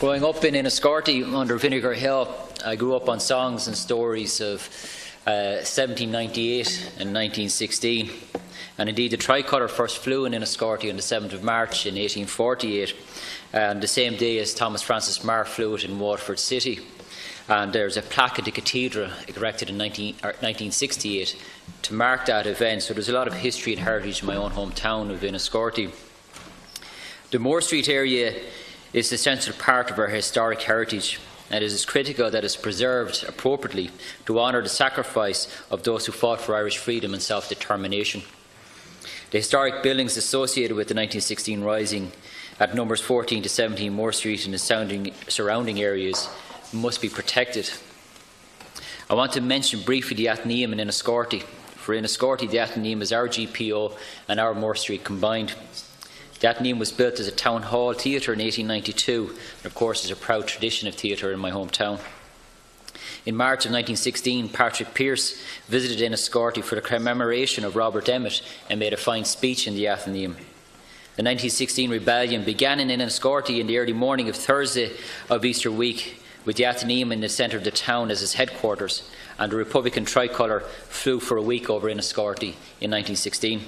Growing up in Enniscorthy under Vinegar Hill, I grew up on songs and stories of 1798 and 1916. And indeed, the tricolour first flew in Enniscorthy on the 7th of March in 1848, and the same day as Thomas Francis Meagher flew it in Waterford City. And there's a plaque at the cathedral erected in 1968 to mark that event. So there's a lot of history and heritage in my own hometown of Enniscorthy. The Moore Street area is the central part of our historic heritage, and it is critical that it is preserved appropriately to honour the sacrifice of those who fought for Irish freedom and self-determination. The historic buildings associated with the 1916 Rising at numbers 14 to 17 Moore Street and the surrounding areas must be protected. I want to mention briefly the Athenaeum in Enniscorthy. For Enniscorthy, the Athenaeum is our GPO and our Moore Street combined. The Athenaeum was built as a town hall theatre in 1892, and of course is a proud tradition of theatre in my hometown. In March of 1916, Patrick Pearse visited Enniscorthy for the commemoration of Robert Emmet and made a fine speech in the Athenaeum. The 1916 rebellion began in Enniscorthy in the early morning of Thursday of Easter week, with the Athenaeum in the centre of the town as its headquarters, and the Republican tricolour flew for a week over Enniscorthy in 1916.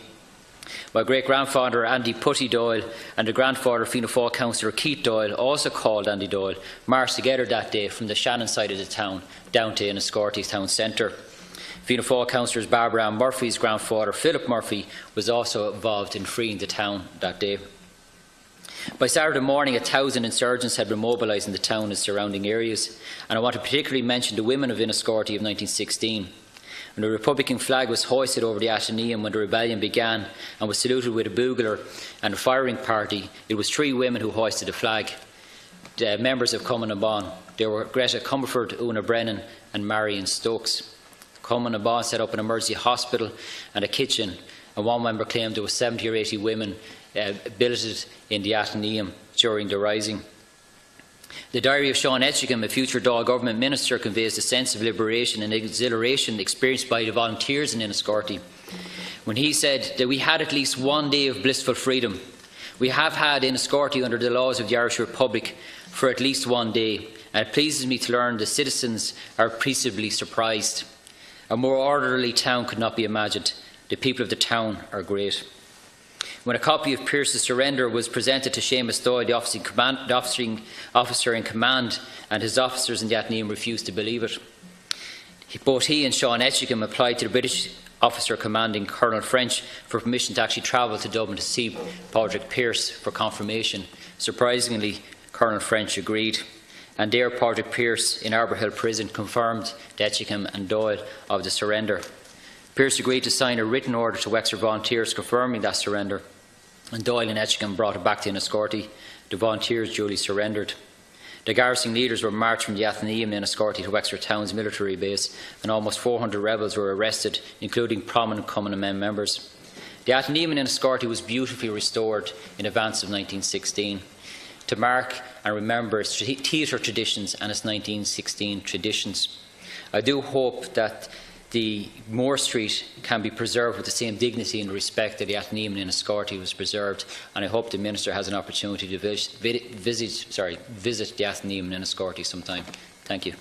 My great-grandfather Andy Putty Doyle and the grandfather Fianna Fáil councillor Keith Doyle, also called Andy Doyle, marched together that day from the Shannon side of the town down to Enniscorthy town centre. Fianna Fáil councillors Barbara Ann Murphy's grandfather Philip Murphy was also involved in freeing the town that day. By Saturday morning, 1,000 insurgents had been mobilised in the town and surrounding areas, and I want to particularly mention the women of Enniscorthy of 1916. When the Republican flag was hoisted over the Athenaeum when the rebellion began and was saluted with a bugler and a firing party, it was 3 women who hoisted the flag, members of Cumann na Bán. They were Greta Comerford, Una Brennan and Marion Stokes. Cumann na Bán set up an emergency hospital and a kitchen, and one member claimed there were 70 or 80 women billeted in the Athenaeum during the Rising. The diary of Sean Etchingham, a future Dáil government minister, conveys the sense of liberation and exhilaration experienced by the volunteers in Enniscorthy, when he said that we had at least one day of blissful freedom. We have had Enniscorthy under the laws of the Irish Republic for at least one day, and it pleases me to learn the citizens are appreciably surprised. A more orderly town could not be imagined. The people of the town are great. When a copy of Pearse's surrender was presented to Seamus Doyle, the officering officer in command, and his officers in the Athenaeum refused to believe it. Both he and Sean Etchingham applied to the British officer commanding Colonel French for permission to actually travel to Dublin to see Padraig Pearse for confirmation. Surprisingly, Colonel French agreed, and there Padraig Pearse in Arbour Hill Prison confirmed to Etchingham and Doyle of the surrender. Pearse agreed to sign a written order to Wexford volunteers confirming that surrender, and Doyle and Etchingham brought it back to Enniscorthy. The volunteers duly surrendered. The garrison leaders were marched from the Athenaeum in Enniscorthy to Wexford Town's military base, and almost 400 rebels were arrested, including prominent Cumann na Mén members. The Athenaeum in Enniscorthy was beautifully restored in advance of 1916 to mark and remember its theatre traditions and its 1916 traditions. I do hope that the Moore Street can be preserved with the same dignity and respect that the Athenaeum in Enniscorthy was preserved, and I hope the Minister has an opportunity to visit the Athenaeum in Enniscorthy sometime. Thank you.